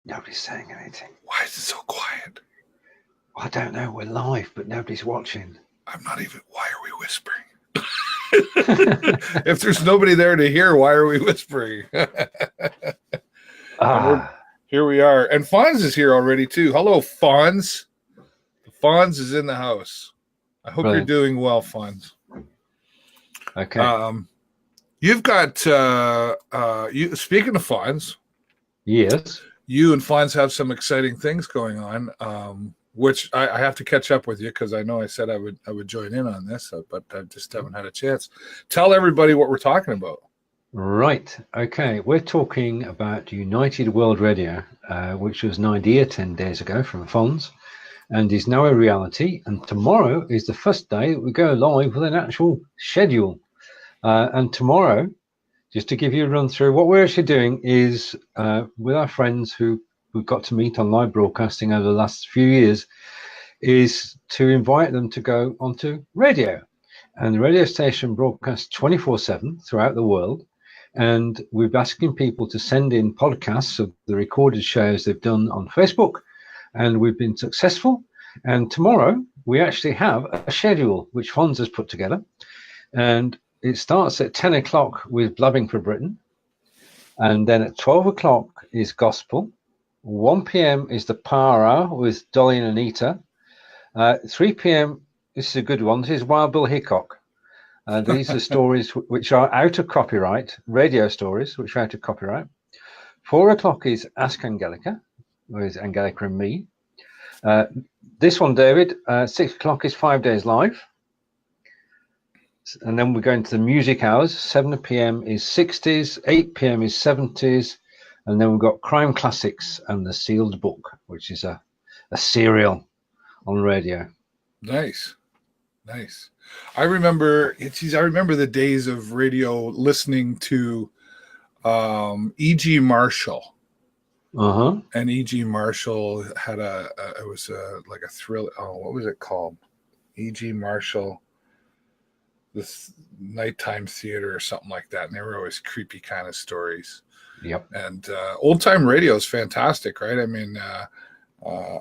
Nobody's saying anything. Why is it so quiet? I don't know. We're live, but nobody's watching. I'm not even. Why are we whispering? If there's nobody there to hear, why are we whispering? Here we are. And Fonz is here already, too. Hello, Fonz. Fonz is in the house. I hope You're doing well, Fonz. Okay. You've got, speaking of Fonz. Yes. You and Fonz have some exciting things going on, which I have to catch up with you because I know I said I would join in on this, but I just haven't had a chance. Tell everybody what we're talking about. Right. Okay. We're talking about United World Radio, which was an idea 10 days ago from Fonz and is now a reality. And tomorrow is the first day that we go live with an actual schedule. And tomorrow, just to give you a run through, what we're actually doing is with our friends who we've got to meet on live broadcasting over the last few years, is to invite them to go onto radio. And the radio station broadcasts 24/7 throughout the world. And we're asking people to send in podcasts of the recorded shows they've done on Facebook. And we've been successful. And tomorrow we actually have a schedule which Fonz has put together. And it starts at 10 o'clock with Blabbing for Britain. And then at 12 o'clock is Gospel. 1 p.m. is the Power Hour with Dolly and Anita. 3 p.m., this is a good one, this is Wild Bill Hickok. These are stories which are out of copyright, radio stories which are out of copyright. 4 o'clock is Ask Angelica, with Angelica and me. This one, David, 6 o'clock is 5 Days Live. And then we go into the music hours. 7 p.m. is 60s, 8 p.m. is 70s, and then we've got Crime Classics and The Sealed Book, which is a serial on radio. Nice. I remember the days of radio listening to E.G. Marshall. Uh-huh. And E.G. Marshall had like a thrill. Oh, what was it called? E.G. Marshall, this nighttime theater or something like that. And they were always creepy kind of stories. Yep. And old time radio is fantastic, right? I mean, I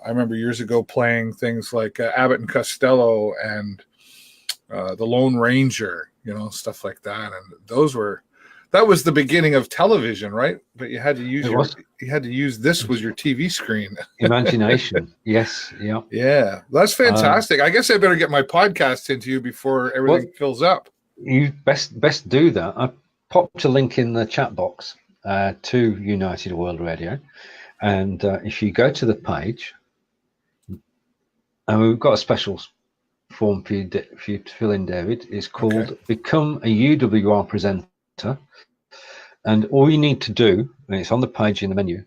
remember years ago playing things like Abbott and Costello and the Lone Ranger, stuff like that. And that was the beginning of television, right? But you had to use this was your TV screen. Imagination. Yes. Yeah. Yeah. That's fantastic. I guess I better get my podcast into you before everything fills up. You best do that. I popped a link in the chat box to United World Radio. And if you go to the page, and we've got a special form for you to fill in, David. It's called Become a UWR Presenter. And all you need to do, and it's on the page in the menu,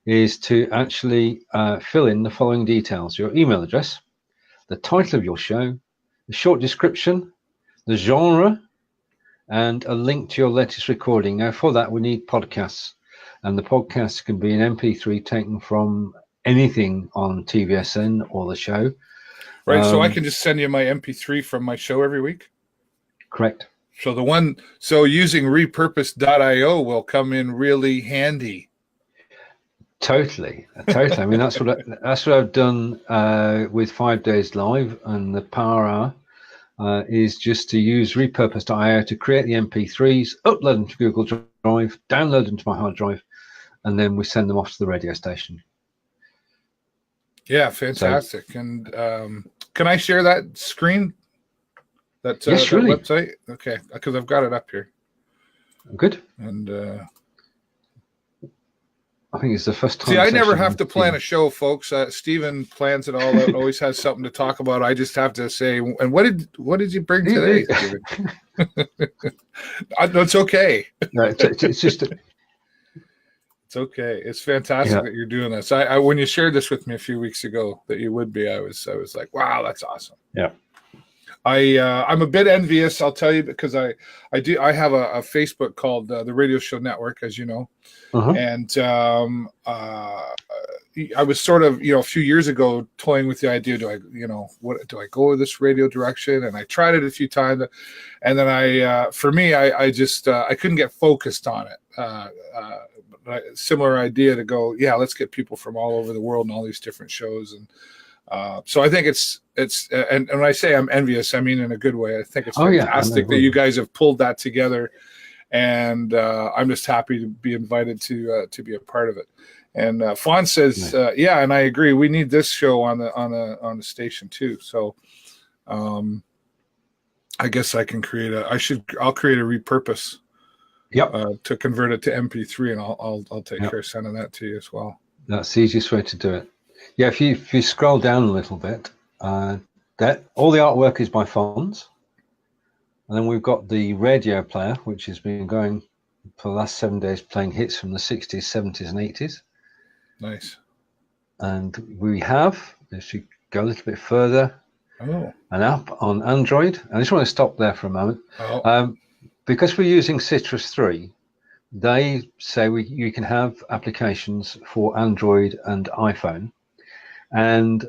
is to actually fill in the following details: your email address, the title of your show, the short description, the genre, and a link to your latest recording. Now, for that, we need podcasts. And the podcast can be an MP3 taken from anything on TVSN or the show. Right, so I can just send you my MP3 from my show every week? Correct. So using repurpose.io will come in really handy. Totally. I mean, that's what I've done with 5 Days Live, and the Power Hour is just to use repurpose.io to create the MP3s, upload them to Google Drive, download them to my hard drive, and then we send them off to the radio station. Yeah, fantastic. So, and can I share that screen? That website? Okay, because I've got it up here. Good. And I think it's the first time. See, I never have to plan a show, folks. Steven plans it all out and always has something to talk about. I just have to say, and what did you bring today, Steven? No, it's okay. No, it's just. It's okay. It's fantastic that you're doing this. I when you shared this with me a few weeks ago that you would be, I was like, wow, that's awesome. Yeah. I'm a bit envious, I'll tell you, because I have a Facebook called the Radio Show Network, as you know, and I was sort of a few years ago toying with the idea, do I go this radio direction? And I tried it a few times, and then I couldn't get focused on it. similar idea to go, yeah, let's get people from all over the world and all these different shows. And so I think it's and when I say I'm envious, I mean in a good way. I think it's fantastic that you guys have pulled that together, and I'm just happy to be invited to be a part of it. And Fawn says, yeah, and I agree. We need this show on the station too. So I guess I can I'll create a repurpose. Yep. To convert it to MP3, and I'll take care of sending that to you as well. That's the easiest way to do it. Yeah, if you scroll down a little bit, that all the artwork is by Fonz, and then we've got the radio player, which has been going for the last 7 days, playing hits from the 60s, 70s, and 80s. Nice. And we have, if you go a little bit further, an app on Android. I just want to stop there for a moment. Because we're using Citrus 3, they say you can have applications for Android and iPhone. And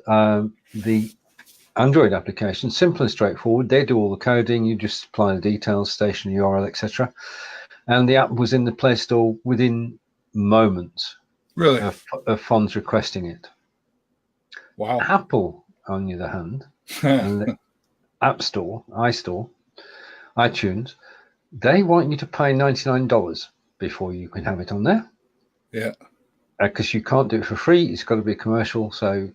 the Android application, simple and straightforward. They do all the coding. You just supply the details, station URL, etc. And the app was in the Play Store within moments. Really? Of Fonz requesting it. Wow. Apple, on the other hand, and the App Store, iStore, iTunes, they want you to pay $99 before you can have it on there. Yeah. Because you can't do it for free. It's got to be commercial. So,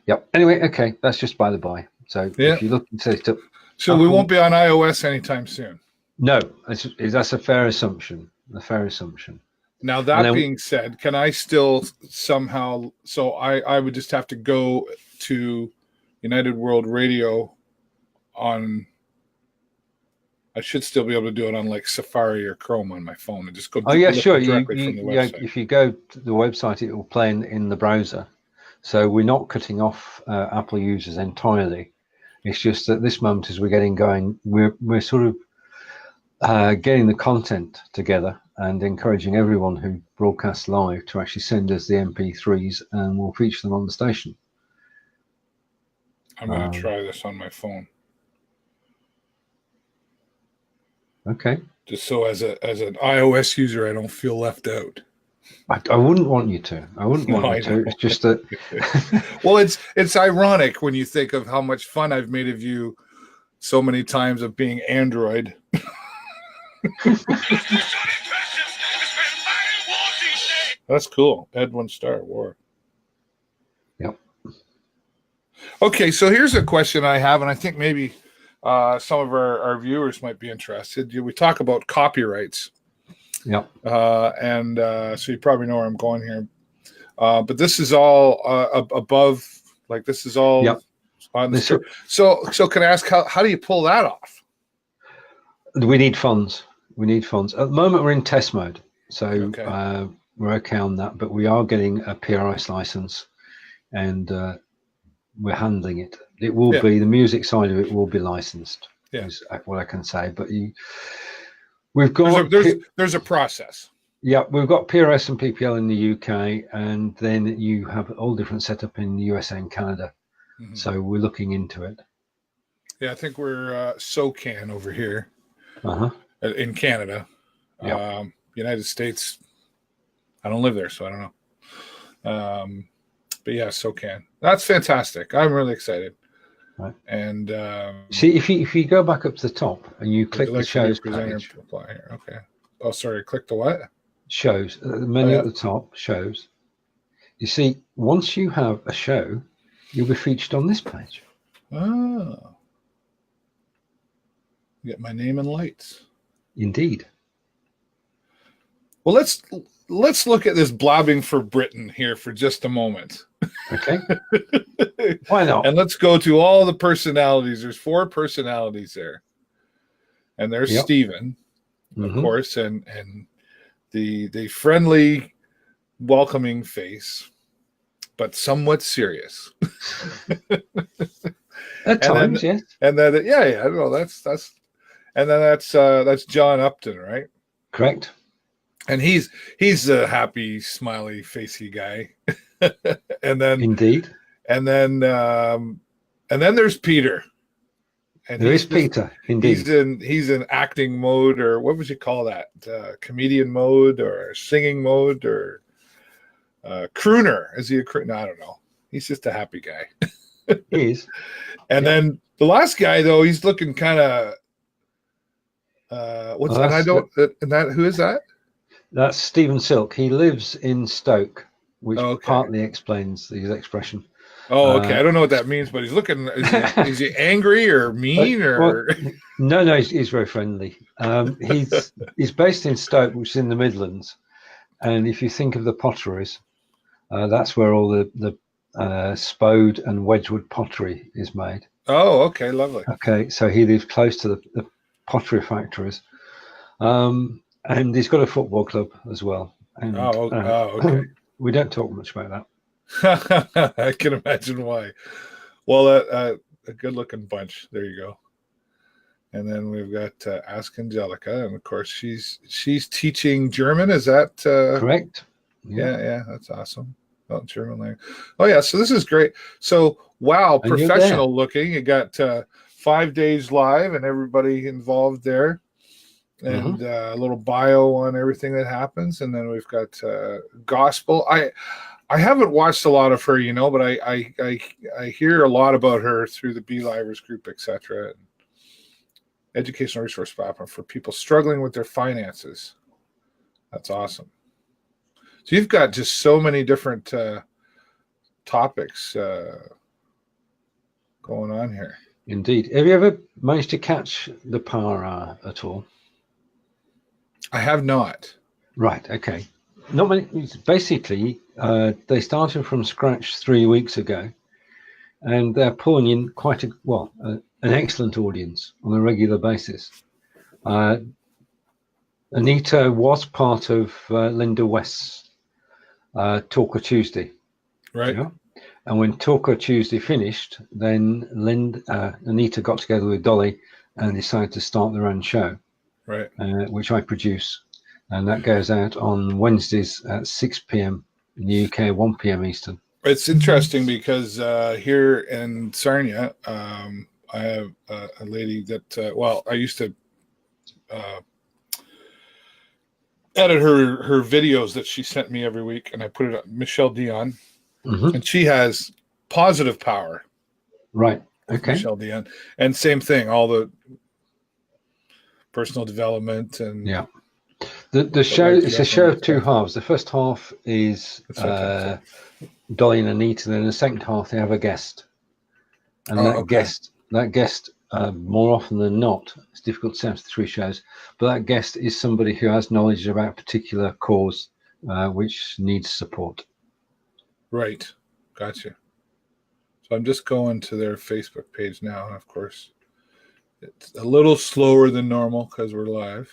yep. Anyway, okay. That's just by the by. So if you look and set it up. So we won't be on iOS anytime soon. No, that's a fair assumption. A fair assumption. Now, that being said, can I still somehow, so I would just have to go to United World Radio on, I should still be able to do it on like Safari or Chrome on my phone and just go sure. directly from the website. If you go to the website, it will play in the browser. So we're not cutting off Apple users entirely. It's just that this moment, as we're getting going, we're sort of getting the content together and encouraging everyone who broadcasts live to actually send us the MP3s, and we'll feature them on the station. I'm going to try this on my phone. Okay. Just so as an iOS user, I don't feel left out. I wouldn't want you to. I wouldn't want you to. It's just that. Well, it's ironic when you think of how much fun I've made of you so many times of being Android. That's cool. Edwin Star War. Yep. Okay, so here's a question I have, and I think maybe some of our viewers might be interested. We talk about copyrights. Yep. And so you probably know where I'm going here. But this is all above, like this is all on the So can I ask, how do you pull that off? We need funds. At the moment, we're in test mode. So we're okay on that, but we are getting a PRS license, and we're handling it. It will be, the music side of it will be licensed. Yeah. Is what I can say. But we've got... There's a process. Yeah, we've got PRS and PPL in the UK, and then you have all different setup in the USA and Canada. Mm-hmm. So we're looking into it. Yeah, I think we're SOCAN over here in Canada. Yep. United States, I don't live there, so I don't know. But yeah, SOCAN. That's fantastic. I'm really excited. Right. And see, if you go back up to the top and you click the shows page. Okay. Oh, sorry. Click the what? Shows. The menu at the top, shows. You see, once you have a show, you'll be featured on this page. Oh. Get my name and lights. Indeed. Well, let's look at this blabbing for Britain here for just a moment. Okay. Why not? And let's go to all the personalities. There's 4 personalities there. And there's Steven, of course, and the friendly, welcoming face, but somewhat serious. At times, yes. And then I don't know, that's and then that's John Upton, right? Correct. And he's a happy, smiley, facey guy. And then indeed. And then there's Peter. and There is Peter, indeed. He's in acting mode, or what would you call that? Comedian mode, or singing mode, or crooner? Is he a crooner? No, I don't know. He's just a happy guy. He is. And then the last guy, though, he's looking kind of. What's that? I don't. And that who is that? That's Stephen Silk. He lives in Stoke, which Okay. partly explains his expression. Oh, okay. I don't know what that means, but he's looking. Is he angry or mean or? Well, no, he's very friendly. He's based in Stoke, which is in the Midlands, and if you think of the potteries, that's where all the Spode and Wedgwood pottery is made. Oh, okay, lovely. Okay, so he lives close to the pottery factories, and he's got a football club as well. And, okay. We don't talk much about that. I can imagine why. Well, a good-looking bunch. There you go. And then we've got Ask Angelica, and of course she's teaching German. Is that correct? Yeah, that's awesome. Oh, German language. Oh yeah, so this is great. So wow, And professional looking. You got 5 days live, and everybody involved there, and a little bio on everything that happens, and then we've got gospel. I haven't watched a lot of her, but I hear a lot about her through the Be Livers group, etc. Educational resource platform for people struggling with their finances. That's awesome. So you've got just so many different topics going on here. Indeed. Have you ever managed to catch the Power Hour at all? I have not. Right. Okay. Not many. Basically, they started from scratch 3 weeks ago, and they're pulling in quite an excellent audience on a regular basis. Anita was part of Linda West's Talker Tuesday, right? Yeah? And when Talker Tuesday finished, then Anita got together with Dolly and decided to start their own show, right? Which I produce. And that goes out on Wednesdays at 6 p.m. in the UK, 1 p.m. Eastern. It's interesting because here in Sarnia, I have a lady that, I used to edit her videos that she sent me every week, and I put it on Michelle Dion, and she has Positive Power. Right. Okay. Michelle Dion. And same thing, all the personal development and... Yeah. The show is a show of two halves. The first half is Dolly and Anita, then the second half they have a guest, and that guest more often than not, it's difficult to say after 3 shows, but that guest is somebody who has knowledge about a particular cause which needs support. Right, gotcha. So I'm just going to their Facebook page now, and of course it's a little slower than normal because we're live.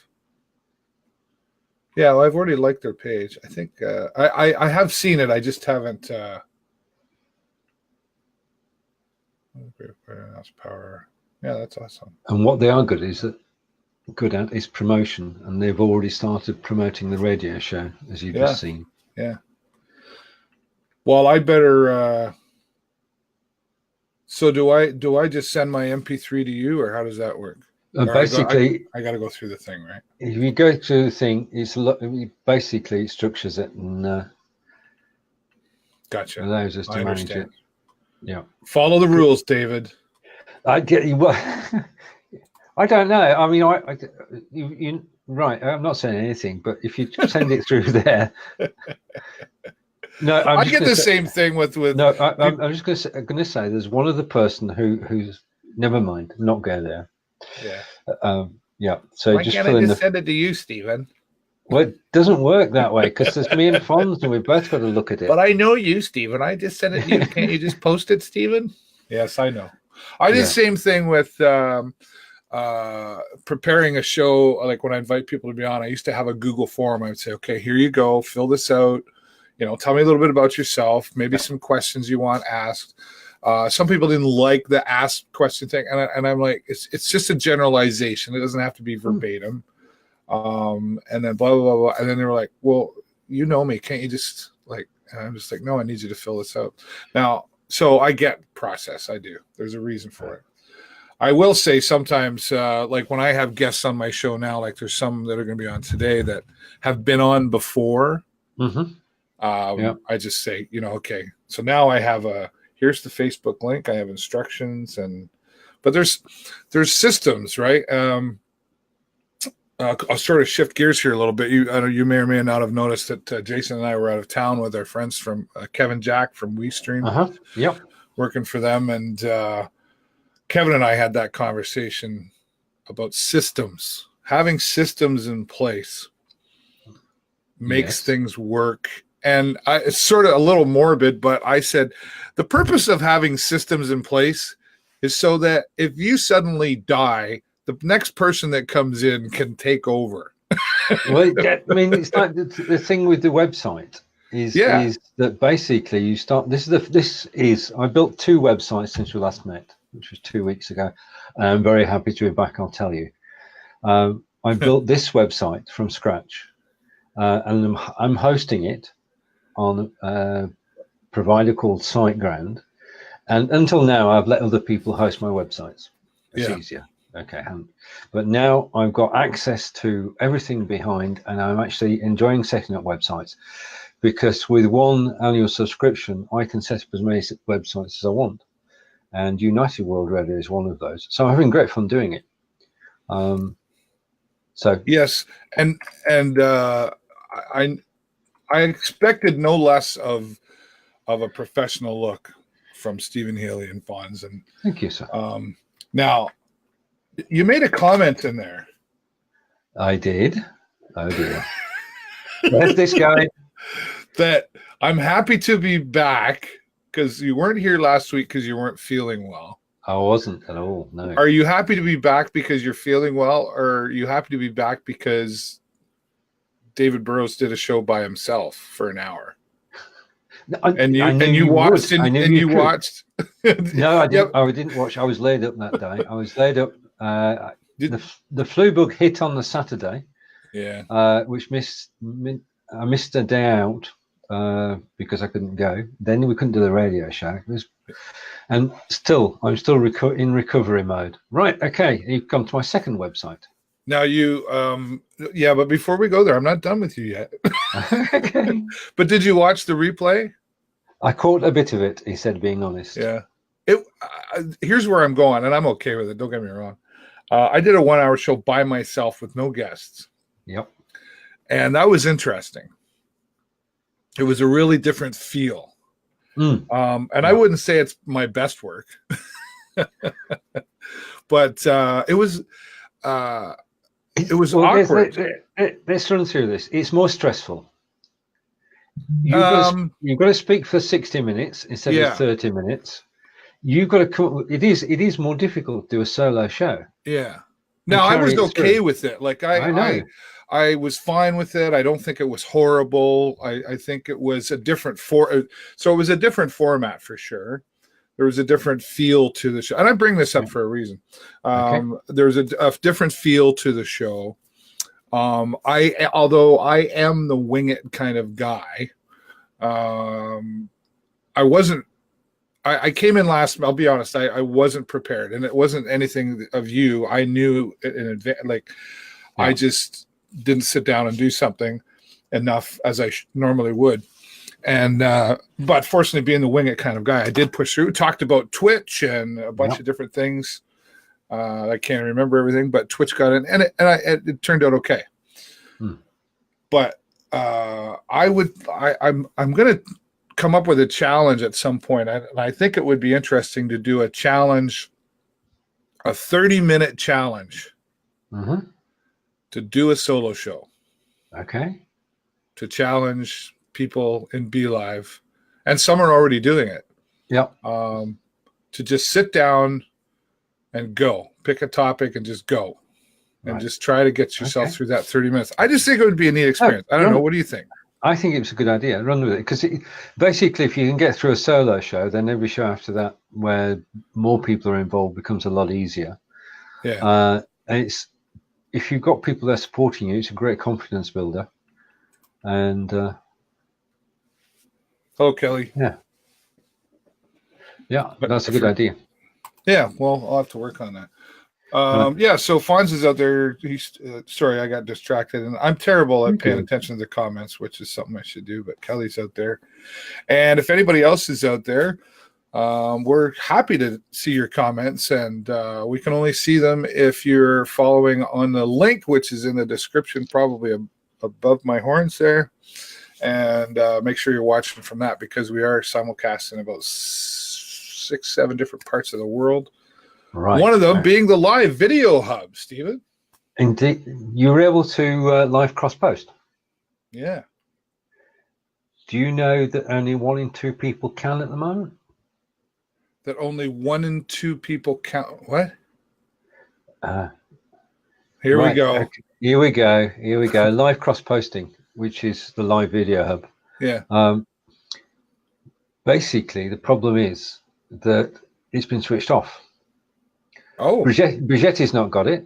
Yeah, well, I've already liked their page. I think I have seen it. I just haven't. Power. Yeah, that's awesome. And what they are good at is promotion, and they've already started promoting the radio show, as you've just seen. Yeah. Well, I better. So do I just send my MP3 to you, or how does that work? Basically, I got to go through the thing, right? If you go through the thing, basically it structures it and gotcha. Allows us to manage it. Yeah. Follow the rules, David. I get you. Well, I don't know. I mean, you right. I'm not saying anything, but if you send it through there, no, I get the same thing with. No, I'm just going to say there's one other person who's never mind, not go there. Yeah. Yeah. So why can't I just send it to you, Stephen? Well, it doesn't work that way because there's me and Fonz, and we've both got to look at it. But I know you, Stephen. I just sent it to you. Can't you just post it, Stephen? Yes, I know. I did the same thing with preparing a show. Like when I invite people to be on, I used to have a Google form. I would say, okay, here you go. Fill this out. Tell me a little bit about yourself. Maybe some questions you want asked. Some people didn't like the ask question thing, and I'm like, it's just a generalization. It doesn't have to be verbatim. And then blah blah blah blah. And then they were like, well, you know me, can't you just like? And I'm just like, no, I need you to fill this out now. So I get process. I do. There's a reason for it. I will say sometimes, like when I have guests on my show now, like there's some that are going to be on today that have been on before. Mm-hmm. I just say, okay, so now I have here's the Facebook link. I have instructions, but there's systems, right? I'll sort of shift gears here a little bit. You may or may not have noticed that Jason and I were out of town with our friends from Kevin Jack from WeStream, Yep. working for them. And Kevin and I had that conversation about systems. Having systems in place makes things work. And it's sort of a little morbid, but I said the purpose of having systems in place is so that if you suddenly die, the next person that comes in can take over. Well, I mean, it's like the thing with the website is that basically you start. I built 2 websites since we last met, which was 2 weeks ago. I'm very happy to be back. I'll tell you. I built this website from scratch, and I'm hosting it on a provider called SiteGround. And until now, I've let other people host my websites. It's easier. Okay. But now I've got access to everything behind, and I'm actually enjoying setting up websites, because with one annual subscription, I can set up as many websites as I want. And United World Radio is one of those. So I'm having great fun doing it. Yes. And I expected no less of a professional look from Steven Healey and Fonz. And thank you, sir. Now, you made a comment in there. I did. Oh dear. Where's this guy? That I'm happy to be back because you weren't here last week because you weren't feeling well. I wasn't at all. No. Are you happy to be back because you're feeling well, or are you happy to be back because David Burrows did a show by himself for an hour? You watched. No, I didn't. I didn't watch. I was laid up that day. I was laid up. The flu bug hit on the Saturday. Yeah. Which I missed a day out because I couldn't go. Then we couldn't do the radio show. And I'm still in recovery mode. Right. Okay. You've come to my second website. Now but before we go there, I'm not done with you yet. Okay. But did you watch the replay? I caught a bit of it, he said, being honest. Yeah. Here's where I'm going, and I'm okay with it. Don't get me wrong. I did a 1-hour show by myself with no guests. Yep. And that was interesting. It was a really different feel. And I wouldn't say it's my best work, but it was awkward. Let's run through this. It's more stressful. You've got to speak for 60 minutes instead of 30 minutes. You've got to come up with, it is more difficult to do a solo show. Yeah. Now I was okay with it. Like I was fine with it. I don't think it was horrible. I think it was a different so it was a different format for sure. There was a different feel to the show. And I bring this up for a reason. There's a different feel to the show. Although I am the wing it kind of guy, I came in last, I'll be honest, I wasn't prepared, and it wasn't anything of you. I knew in advance, I just didn't sit down and do something enough as I normally would. And, but fortunately being the wing it kind of guy, I did push through, talked about Twitch and a bunch of different things. I can't remember everything, but Twitch got in, and it turned out okay. But I'm going to come up with a challenge at some point. I think it would be interesting to do a challenge, a 30-minute challenge to do a solo show. Okay. To challenge people in BeLive, and some are already doing it. Yeah. To just sit down and go, pick a topic and just go, and just try to get yourself through that 30 minutes. I just think it would be a neat experience. I don't know. What do you think? I think it's a good idea. Run with it, because basically, if you can get through a solo show, then every show after that, where more people are involved, becomes a lot easier. Yeah. And if you've got people that are supporting you, it's a great confidence builder. And hello, Kelly. Yeah, that's a good idea. Yeah, well, I'll have to work on that. Right. Yeah, so Fonz is out there. He's sorry, I got distracted, and I'm terrible at paying Okay. attention to the comments, which is something I should do. But Kelly's out there, and if anybody else is out there, we're happy to see your comments, and we can only see them if you're following on the link, which is in the description, probably above my horns there. And make sure you're watching from that, because we are simulcast in about 6-7 different parts of the world. Right. One of them being the live video hub, Stephen. Indeed, you were able to live cross post. Yeah. Do you know that only 1 in 2 people can at the moment? That only 1 in 2 people count. What? Here right, we go. Okay. Here we go. Live cross posting, which is the live video hub. Yeah. Basically, the problem is that it's been switched off. Oh. Brigetti's not got it.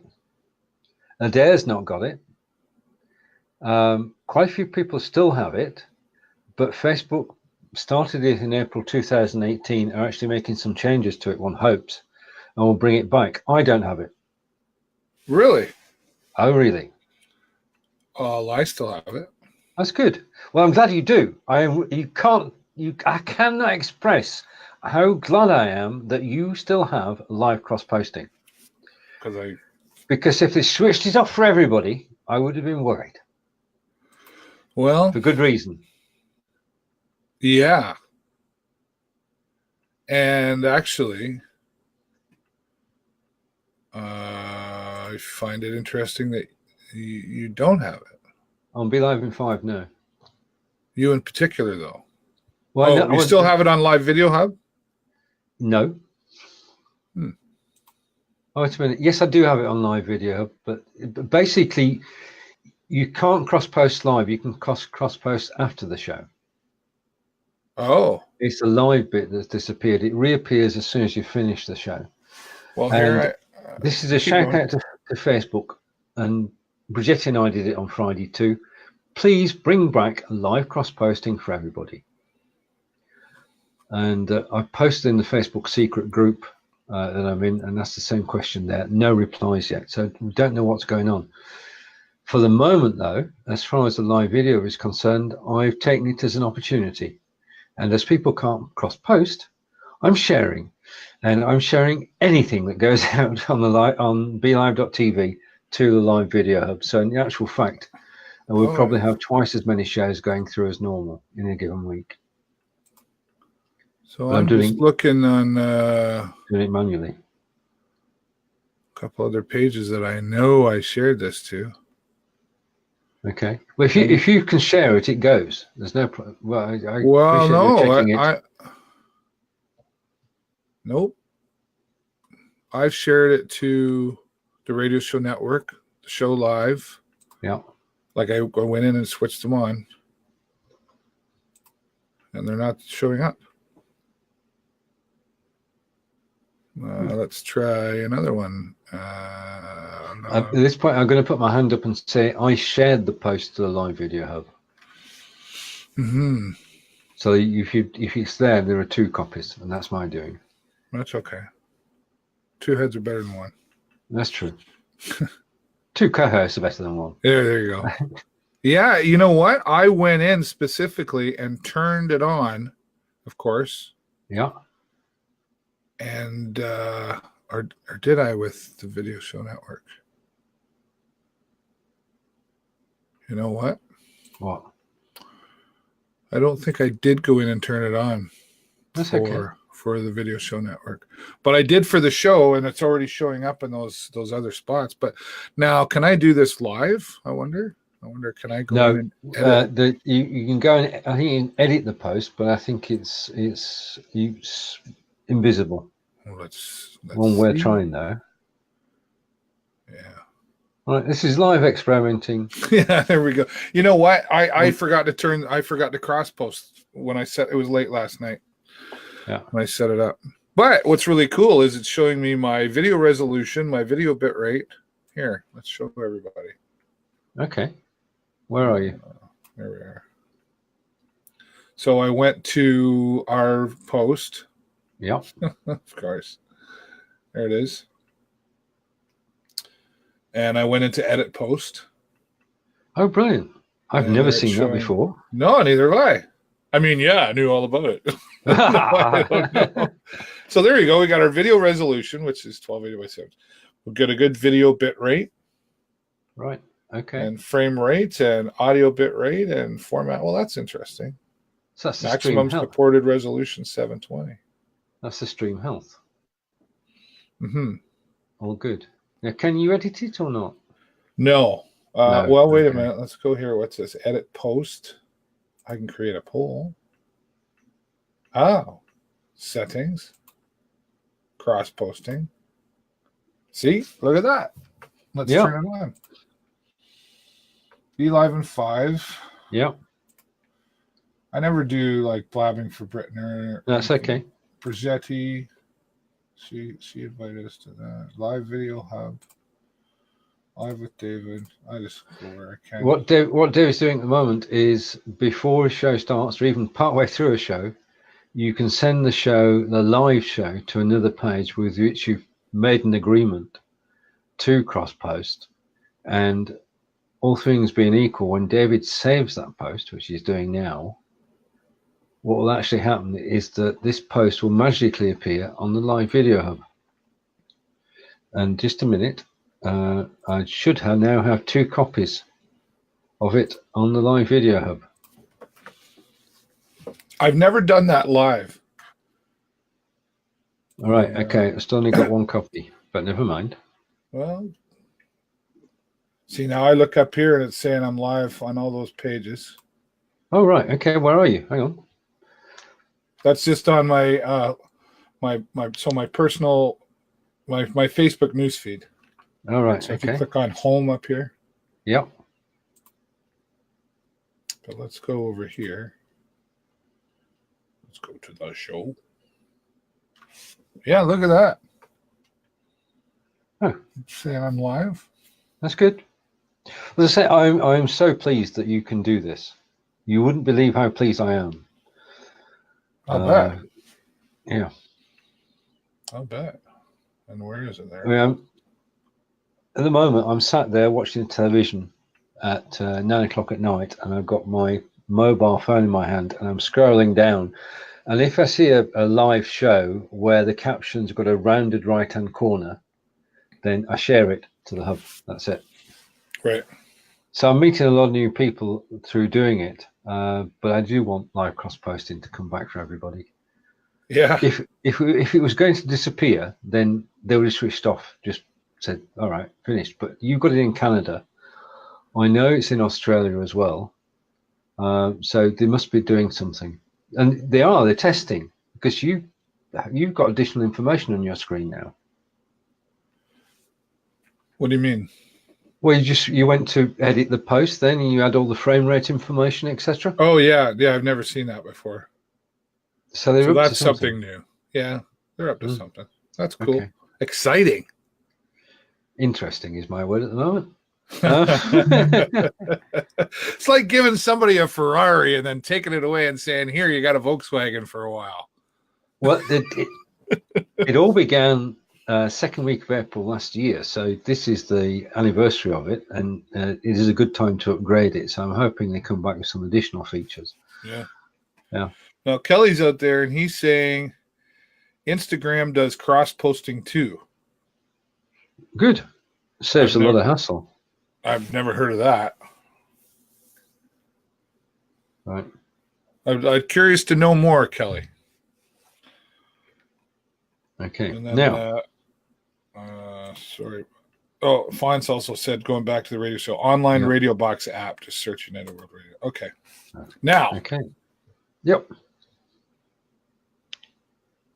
Adair's not got it. Quite a few people still have it, but Facebook started it in April 2018, are actually making some changes to it, one hopes, and will bring it back. I don't have it. Really? Oh, really? I still have it. That's good. Well, I'm glad you do. I cannot express how glad I am that you still have live cross posting. Because if they switched it off for everybody, I would have been worried. Well, for good reason. Yeah. And actually, I find it interesting that you don't have it. On Be Live in 5, no. You in particular, though. Well, no, you still have it on Live Video Hub? No. Oh, wait a minute. Yes, I do have it on Live Video Hub, but basically, you can't cross-post live. You can cross-post after the show. Oh. It's the live bit that's disappeared. It reappears as soon as you finish the show. Well, here this is a shout out to Facebook, and Brigitte and I did it on Friday too. Please bring back live cross-posting for everybody. And I posted in the Facebook secret group that I'm in, and that's the same question there. No replies yet, so we don't know what's going on. For the moment, though, as far as the live video is concerned, I've taken it as an opportunity. And as people can't cross-post, I'm sharing. And I'm sharing anything that goes out on on BeLive.tv to the live video hub. So in the actual fact, we'll probably have twice as many shows going through as normal in a given week. So I'm just looking on doing it manually. A couple other pages that I know I shared this to. Okay. Well, if you can share it, it goes. There's no problem. Well, no, nope. I've shared it to the Radio Show Network, the show live. Yeah. Like I went in and switched them on, and they're not showing up. Let's try another one. No. At this point, I'm going to put my hand up and say I shared the post to the live video hub. Mm-hmm. So if it's there are 2 copies, and that's my doing. That's okay. 2 heads are better than 1. That's true. 2 co-hosts are better than 1. There you go. Yeah, you know what? I went in specifically and turned it on, of course. Yeah. And or did I with the Video Show Network? You know what? What? I don't think I did go in and turn it on. That's for the Video Show Network, but I did for the show, and it's already showing up in those other spots. But now, can I do this live? I wonder. Can I go in and edit? You can go and I think you can edit the post, but I think it's invisible. Well, let's one we're trying though. Yeah. All right, this is live experimenting. Yeah, there we go. You know what? I forgot to cross post when I set. It was late last night. Yeah. When I set it up. But what's really cool is it's showing me my video resolution, my video bit rate. Here, let's show everybody. Okay. Where are you? There we are. So I went to our post. Yep. Of course. There it is. And I went into edit post. Oh, brilliant. I've And never there it's seen that showing- before. No, neither have I. I mean, yeah, I knew all about it. No, I don't know. So there you go. We got our video resolution, which is 1280 by 7. We'll get a good video bit rate. Right. Okay. And frame rate and audio bit rate and format. Well, that's interesting. So that's the Maximum stream health. supported resolution 720. That's the stream health. Mm-hmm. All good. Now, can you edit it or not? No. No, Well, wait a okay. minute. Let's go here. What's this? Edit post. I can create a poll. Oh. Settings. Cross posting. See? Look at that. Let's turn it on. Be live in 5. Yeah. I never do like blabbing for Brittner. That's okay. Brazetti. She invited us to that. Live video hub. Live with David. I just go where I can. What David's doing at the moment is before a show starts or even partway through a show, you can send the live show to another page with which you've made an agreement to cross post. And all things being equal, when David saves that post, which he's doing now, what will actually happen is that this post will magically appear on the live video hub. And just a minute, I should now have 2 copies of it on the live video hub. I've never done that live. All right, okay, I've still only got 1 copy, but never mind. Well, see, now I look up here and it's saying I'm live on all those pages. Oh, right, okay, where are you? Hang on. That's just on my my personal my Facebook newsfeed. All right, So if you okay. click on home up here. Yep. But let's go over here. Let's go to the show. Yeah, look at that. Oh. It's saying I'm live. That's good. As I say, I'm so pleased that you can do this. You wouldn't believe how pleased I am. I'll bet. Yeah. I'll bet. And where is it there? At the moment, I'm sat there watching television at 9 o'clock at night, and I've got my mobile phone in my hand, and I'm scrolling down. And if I see a live show where the caption's got a rounded right-hand corner, then I share it to the hub. That's it. Right. So I'm meeting a lot of new people through doing it, but I do want live cross-posting to come back for everybody. Yeah. If it was going to disappear, then they would have switched off, just said, all right, finished. But you've got it in Canada. I know it's in Australia as well. So they must be doing something. And they're testing, because you've got additional information on your screen now. What do you mean? Well, you went to edit the post, then and you had all the frame rate information, etc. Oh yeah, I've never seen that before. So that's something new. Yeah, they're up to something. That's cool. Okay. Exciting. Interesting is my word at the moment. It's like giving somebody a Ferrari and then taking it away and saying, "Here, you got a Volkswagen for a while." Well, it all began second week of April last year, so this is the anniversary of it, and it is a good time to upgrade it. So I'm hoping they come back with some additional features. Yeah. Now Kelly's out there, and he's saying Instagram does cross-posting too. Good. Saves a lot of hassle. I've never heard of that. Right. I'm curious to know more, Kelly. Okay. And then, Now, sorry. Oh, Fonz also said, going back to the radio show, online radio box app, just searching at World Radio. Okay. Now. Okay. Yep.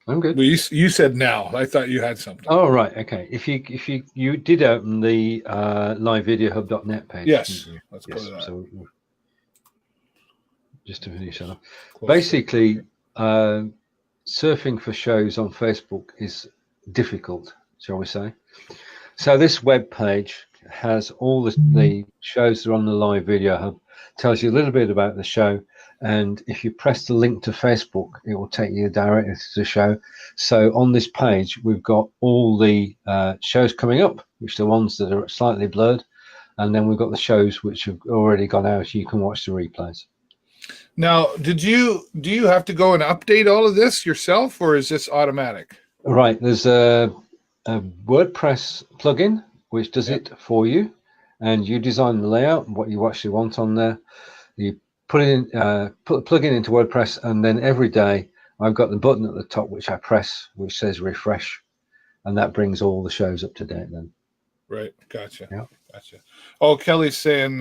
I'm good. Well, you said now. I thought you had something. Oh, right. Okay. If you did open the livevideohub.net page. Yes. Let's go to that. So just to finish up. Basically, surfing for shows on Facebook is difficult, shall we say. So this web page has all the shows that are on the live video hub, tells you a little bit about the show, And if you press the link to Facebook, it will take you directly to the show. So on this page, we've got all the shows coming up, which are the ones that are slightly blurred. And then we've got the shows which have already gone out. You can watch the replays. Now, do you have to go and update all of this yourself, or is this automatic? Right. There's a WordPress plugin which does it for you, and you design the layout and what you actually want on there. You put it in, put the plugin into WordPress, and then every day I've got the button at the top which I press, which says refresh, and that brings all the shows up to date then. Right. Gotcha. Yeah. Gotcha. Oh, Kelly's saying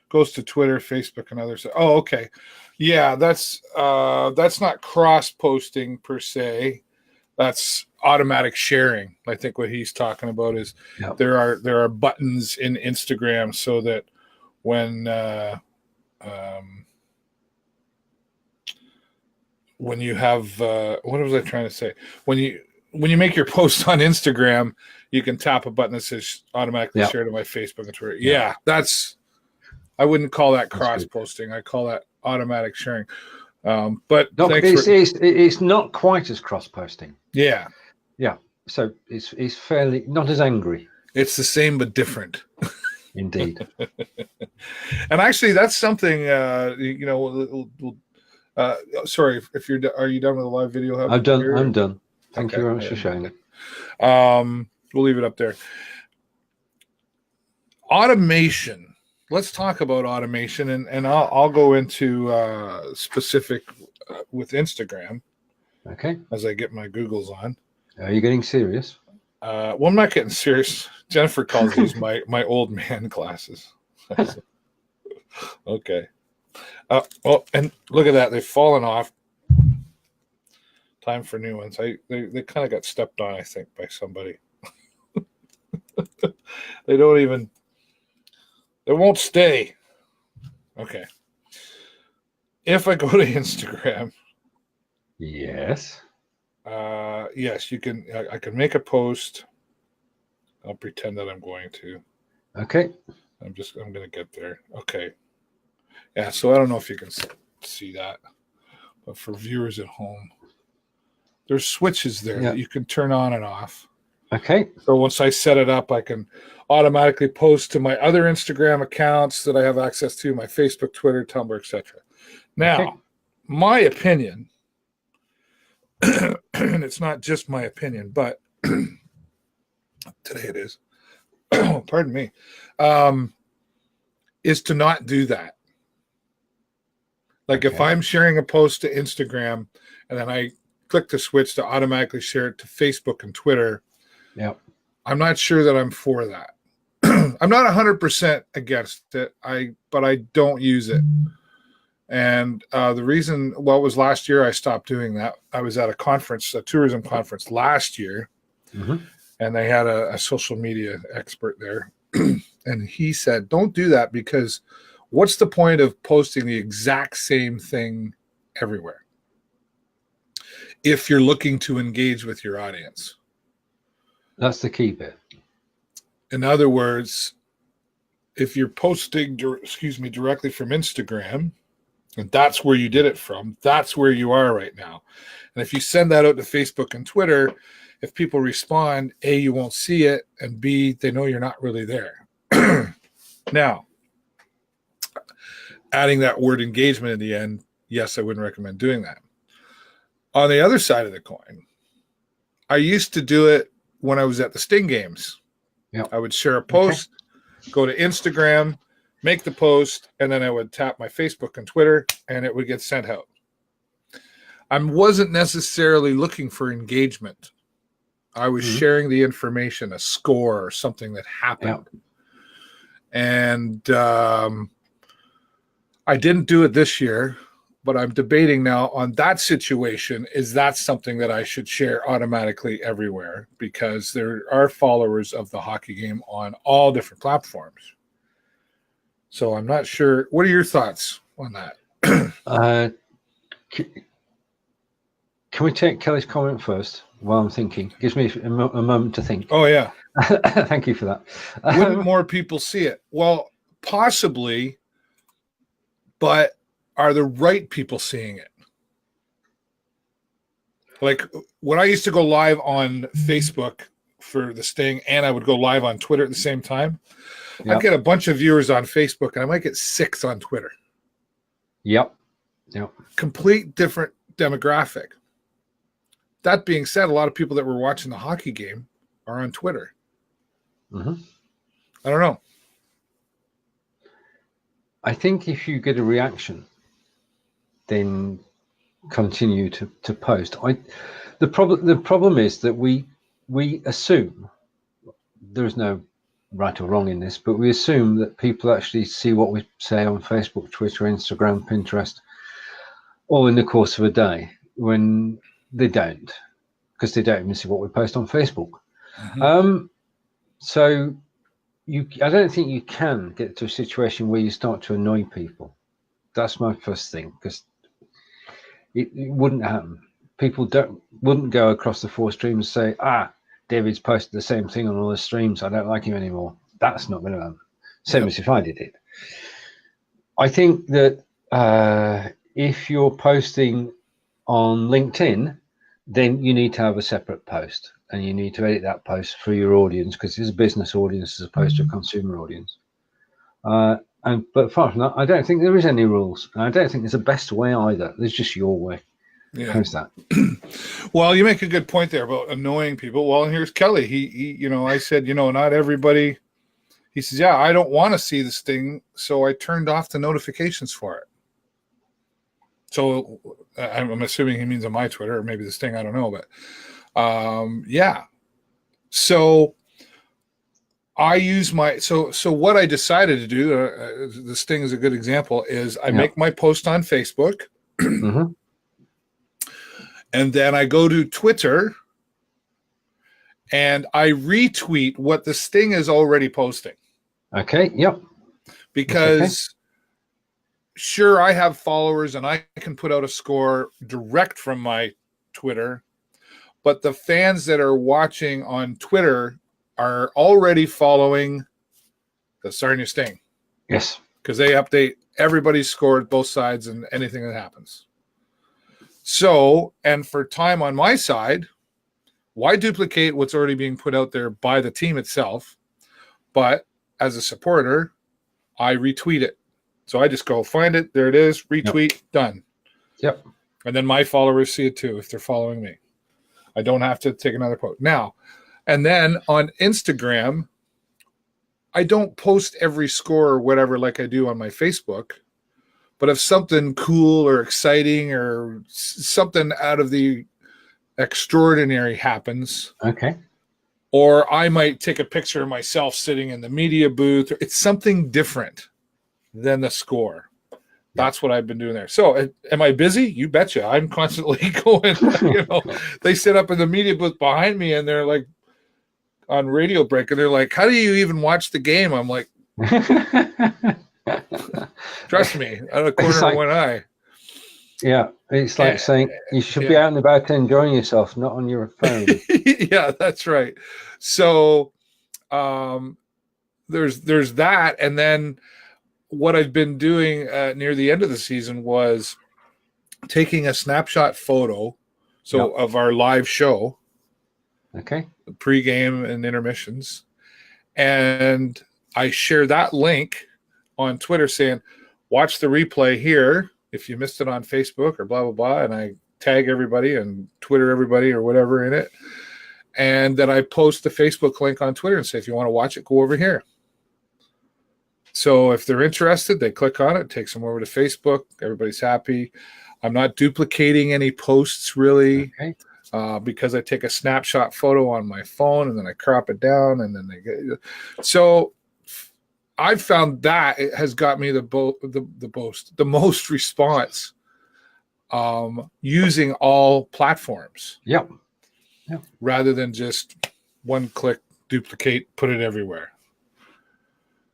goes to Twitter, Facebook, and others. Oh, okay. Yeah, that's not cross-posting per se. That's automatic sharing. I think what he's talking about is there are buttons in Instagram so that when you have what was I trying to say? When you make your post on Instagram, you can tap a button that says automatically share to my Facebook and Twitter. Yeah, I wouldn't call that cross-posting. I call that automatic sharing. But no, it's not quite as cross-posting. Yeah. Yeah. So it's fairly not as angry. It's the same but different. Indeed. And actually, that's something. Sorry, are you done with the live video? I'm done. Thank you very much for showing it. We'll leave it up there. Automation. Let's talk about automation, and I'll go into specific with Instagram. Okay. As I get my Googles on. Are you getting serious? Well, I'm not getting serious. Jennifer calls these my old man classes. Okay. Oh, and look at that. They've fallen off. Time for new ones. They kind of got stepped on, I think, by somebody. They won't stay. Okay. If I go to Instagram. Yes. Yes, you can. I can make a post. I'll pretend that I'm going to. Okay. I'm going to get there. Okay. Yeah. So I don't know if you can see that, but for viewers at home, there's switches there that you can turn on and off. Okay. So once I set it up, I can automatically post to my other Instagram accounts that I have access to, my Facebook, Twitter, Tumblr, etc. Now, my opinion, and it's not just my opinion, but today it is, pardon me, is to not do that. Like if I'm sharing a post to Instagram and then I click the switch to automatically share it to Facebook and Twitter, I'm not sure that I'm for that. I'm not 100% against it, but I don't use it. And the reason, it was last year I stopped doing that. I was at a conference, a tourism conference last year, and they had a social media expert there. And he said, don't do that, because what's the point of posting the exact same thing everywhere if you're looking to engage with your audience? That's the key bit. In other words, if you're posting, directly from Instagram, and that's where you did it from, that's where you are right now. And if you send that out to Facebook and Twitter, if people respond, A, you won't see it, and B, they know you're not really there. Now, adding that word engagement in the end, yes, I wouldn't recommend doing that. On the other side of the coin, I used to do it when I was at the Sting games. I would share a post, go to Instagram, make the post, and then I would tap my Facebook and Twitter, and it would get sent out. I wasn't necessarily looking for engagement. I was sharing the information, a score or something that happened. And I didn't do it this year, but I'm debating now on that situation. Is that something that I should share automatically everywhere? Because there are followers of the hockey game on all different platforms. So I'm not sure. What are your thoughts on that? Can we take Kelly's comment first while I'm thinking? Gives me a moment to think. Oh, yeah. Thank you for that. Wouldn't more people see it? Well, possibly, but are the right people seeing it? Like when I used to go live on Facebook for the Sting, and I would go live on Twitter at the same time, I'd get a bunch of viewers on Facebook, and I might get 6 on Twitter. Yep. Complete different demographic. That being said, a lot of people that were watching the hockey game are on Twitter. Mm-hmm. I don't know. I think if you get a reaction, then continue to post. The problem is that we assume there's no right or wrong in this, but we assume that people actually see what we say on Facebook, Twitter, Instagram, Pinterest, all in the course of a day, when they don't, because they don't even see what we post on Facebook. Mm-hmm. So I don't think you can get to a situation where you start to annoy people. That's my first thing, because it wouldn't happen. People wouldn't go across the 4 streams and say, David's posted the same thing on all the streams, I don't like him anymore. That's not going to happen. Same as if I did it. I think that if you're posting on LinkedIn, then you need to have a separate post, and you need to edit that post for your audience, because it's a business audience as opposed to a consumer audience. But apart from that, I don't think there is any rules. And I don't think there's a best way either. There's just your way. Yeah. How's that? Well, you make a good point there about annoying people. Well, and here's Kelly. He I said, not everybody. He says, yeah, I don't want to see this thing, so I turned off the notifications for it. So I'm assuming he means on my Twitter, or maybe this thing, I don't know, but yeah. So I use so what I decided to do, this thing is a good example, is I make my post on Facebook. Mm-hmm. And then I go to Twitter and I retweet what the Sting is already posting. Okay. Yep. Because sure, I have followers and I can put out a score direct from my Twitter, but the fans that are watching on Twitter are already following the Sarnia Sting. Yes. Because they update everybody's score at both sides and anything that happens. So, and for time on my side, why duplicate what's already being put out there by the team itself? But as a supporter, I retweet it. So I just go find it. There it is. Retweet. Done. Yep. And then my followers see it too if they're following me. I don't have to take another post. Now, and then on Instagram, I don't post every score or whatever like I do on my Facebook. But if something cool or exciting or something out of the extraordinary happens, or I might take a picture of myself sitting in the media booth, it's something different than the score. That's what I've been doing there. So am I busy? You betcha. I'm constantly going, they sit up in the media booth behind me and they're like on radio break and they're like, how do you even watch the game? I'm like, trust me, out of the corner of one eye. Yeah, it's like saying you should be out and about enjoying yourself, not on your phone. Yeah, that's right. So there's that, and then what I've been doing near the end of the season was taking a snapshot photo, of our live show, the pregame and intermissions, and I share that link on Twitter saying, watch the replay here if you missed it on Facebook or blah, blah, blah. And I tag everybody and Twitter everybody or whatever in it. And then I post the Facebook link on Twitter and say, if you want to watch it, go over here. So if they're interested, they click on it, takes them over to Facebook. Everybody's happy. I'm not duplicating any posts really because I take a snapshot photo on my phone and then I crop it down and then they get. So I've found that it has got me the most response using all platforms. Yep. Rather than just one click, duplicate, put it everywhere.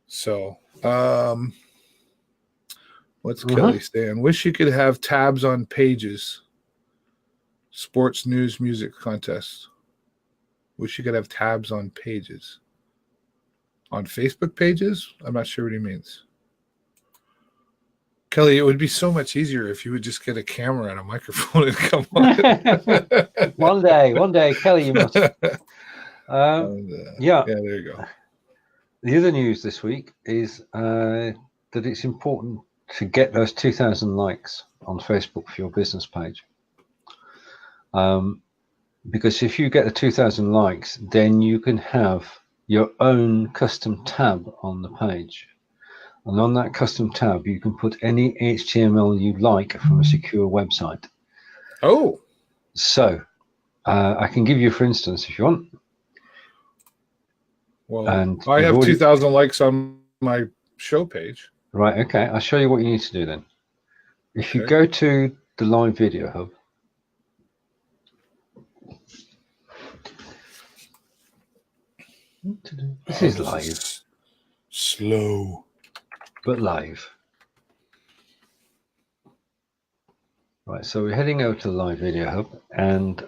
So what's Kelly saying? Wish you could have tabs on pages. Sports, news, music, contest. Wish you could have tabs on pages. On Facebook pages? I'm not sure what he means. Kelly, it would be so much easier if you would just get a camera and a microphone and come on. One day, Kelly, you must. Yeah, there you go. The other news this week is that it's important to get those 2,000 likes on Facebook for your business page. Because if you get the 2,000 likes, then you can have your own custom tab on the page. And on that custom tab, you can put any HTML you like from a secure website. Oh. So I can give you, for instance, if you want. Well, and I have 2,000 likes on my show page. Right, okay. I'll show you what you need to do then. If you go to the live video hub, this is live. Slow. But live. Right, so we're heading over to the live video hub and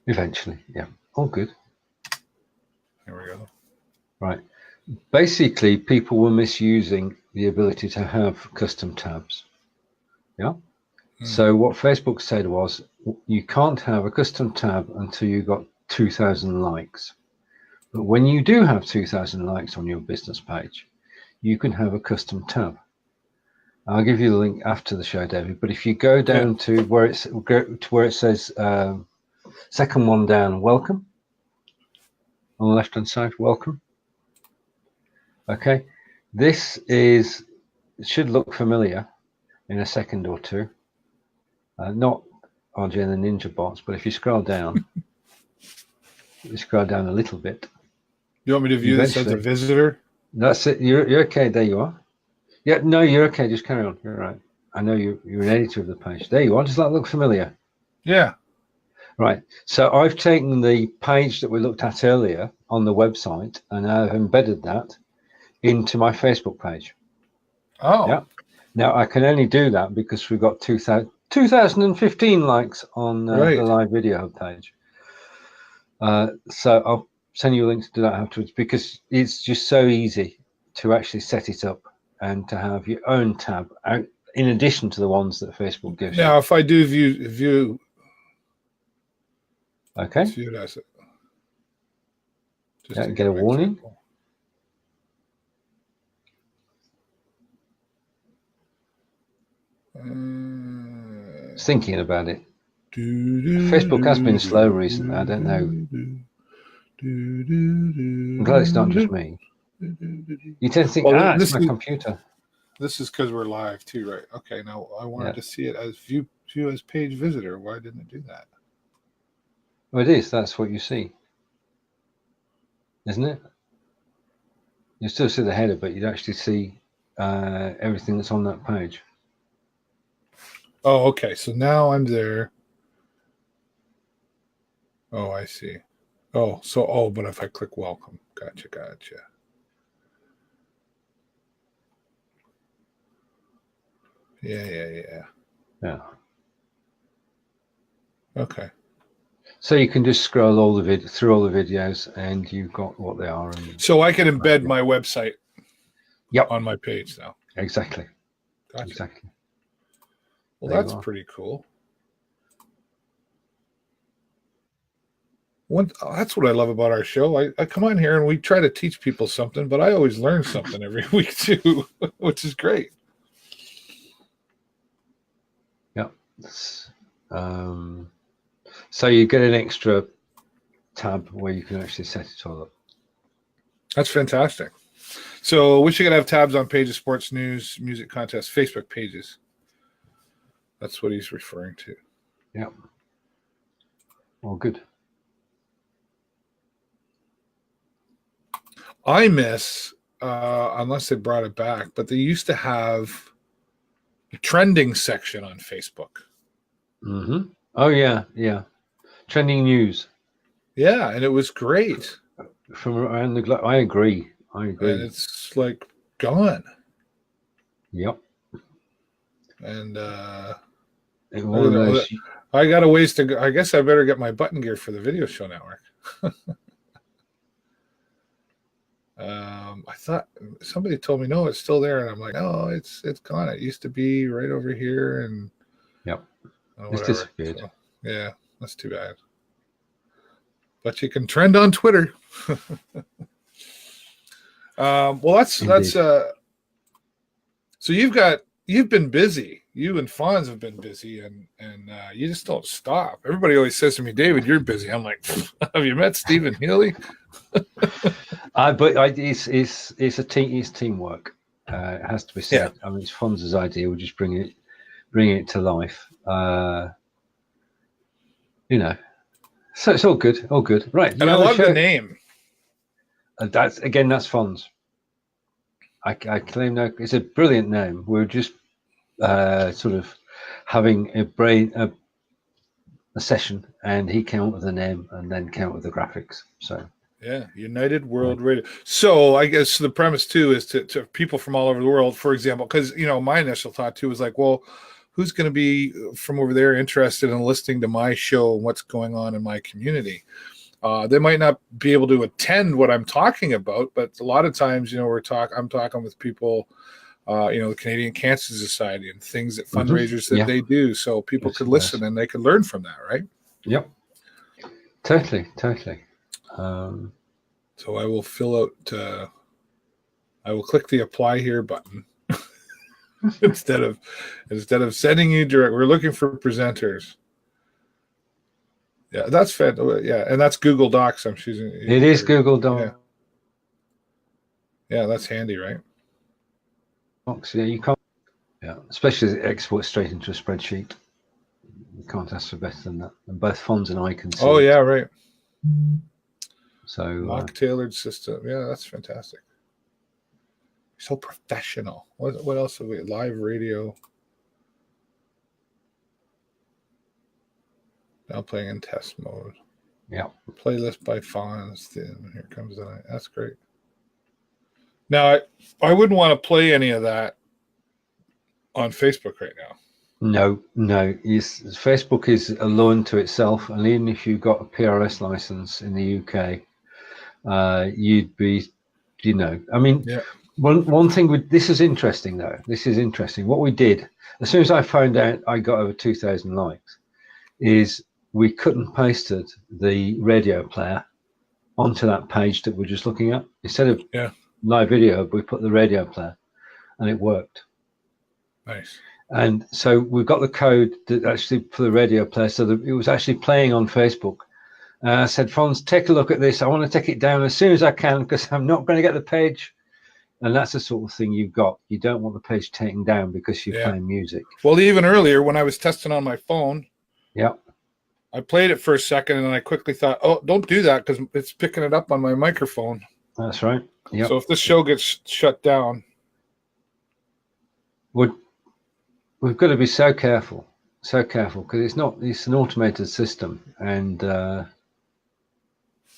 eventually, yeah. All good. There we go. Right. Basically, people were misusing the ability to have custom tabs. Yeah. So what Facebook said was, you can't have a custom tab until you got 2,000 likes. But when you do have 2,000 likes on your business page, you can have a custom tab. I'll give you the link after the show, David. But if you go down to where it says second one down, welcome. On the left-hand side, welcome. Okay, this it should look familiar in a second or two. Not RJ and the Ninja Bots, but if you scroll down, you scroll down a little bit. You want me to view this as a visitor? That's it. You're okay. There you are. Yeah, no, you're okay. Just carry on. You're right. I know you're an editor of the page. There you are. Does that look familiar? Yeah. Right. So I've taken the page that we looked at earlier on the website and I've embedded that into my Facebook page. Oh. Yeah. Now I can only do that because we've got 2015 likes on the live video hub page. So I'll send you a link to do that afterwards because it's just so easy to actually set it up and to have your own tab out in addition to the ones that Facebook gives you. Now, if I do view okay. View it as it. Just get a warning. Thinking about it. Facebook has been slow recently. I don't know. I'm glad it's not just me. You tend to think, it's my computer. This is because we're live too, right? Okay, now I wanted to see it as view as page visitor. Why didn't it do that? Well, it is. That's what you see, isn't it? You still see the header, but you'd actually see everything that's on that page. Oh, okay. So now I'm there. Oh, I see. Oh, but if I click welcome, gotcha. Yeah. Okay. So you can just scroll through all the videos, and you've got what they are. So I can embed my website. Yep. On my page now. Exactly. Gotcha. Exactly. Well, that's pretty cool. That's what I love about our show. I come on here and we try to teach people something, but I always learn something every week too, which is great. Yeah. So you get an extra tab where you can actually set it all up. That's fantastic. So we should have tabs on pages, sports, news, music contests, Facebook pages. That's what he's referring to. Yeah. Well, good. I miss, unless they brought it back, but they used to have a trending section on Facebook. Mm-hmm. Oh, yeah. Trending news. Yeah, and it was great. From around the globe. I agree. And it's like gone. Yep. And I got a ways to go. I guess I better get my button gear for the Video Show Network. I thought somebody told me no, it's still there, and I'm like, no, it's gone. It used to be right over here, and Yep. It's whatever. disappeared. So, yeah, that's too bad. But you can trend on Twitter. Well, that's so you've been busy. You and Fonz have been busy, and you just don't stop. Everybody always says to me, David, you're busy. I'm like, have you met Steven Healey? It's a team. It's teamwork. It has to be said. Yeah. I mean, it's Fonz's idea. We're just bringing it to life. So it's all good. All good. Right. And I love the name. That's Fonz. I claim no. It's a brilliant name. We're just sort of having a session, and he came up with the name, and then came up with the graphics. So yeah, United World Radio. So I guess the premise too is to people from all over the world, for example, because my initial thought too was like, well, who's going to be from over there interested in listening to my show and what's going on in my community? They might not be able to attend what I'm talking about, but a lot of times, I'm talking with people, the Canadian Cancer Society and things that fundraisers that they do. So people could listen and they could learn from that, right? Yep. Totally. So I will fill out, I will click the apply here button instead of sending you direct. We're looking for presenters. Yeah, that's fantastic. Yeah, and that's Google Docs. I'm choosing. It is Google Docs. Yeah, that's handy, right? Yeah, you can't. Yeah, especially as it exports straight into a spreadsheet. You can't ask for better than that. And both Fonz and I can see. Oh, yeah, right. So mock-tailored system. Yeah, that's fantastic. So professional. What else have we? Live radio. Now playing in test mode. Yeah. Playlist by Fonz. Here comes the. That's great. Now, I wouldn't want to play any of that on Facebook right now. No. Facebook is a law unto itself, and even if you've got a PRS license in the UK, you'd be, I mean, one thing this is interesting though. This is interesting. What we did as soon as I found out I got over 2,000 likes, is we cut and pasted the radio player onto that page that we're just looking at. Instead of live video, we put the radio player, and it worked. Nice. And so we've got the code that actually for the radio player, so that it was actually playing on Facebook. I said, Fonz, take a look at this. I want to take it down as soon as I can because I'm not going to get the page. And that's the sort of thing you've got. You don't want the page taken down because you're playing music. Well, even earlier when I was testing on my phone, I played it for a second and then I quickly thought, oh, don't do that because it's picking it up on my microphone. That's right. Yep. So if this show gets shut down, we've got to be so careful because it's an automated system, and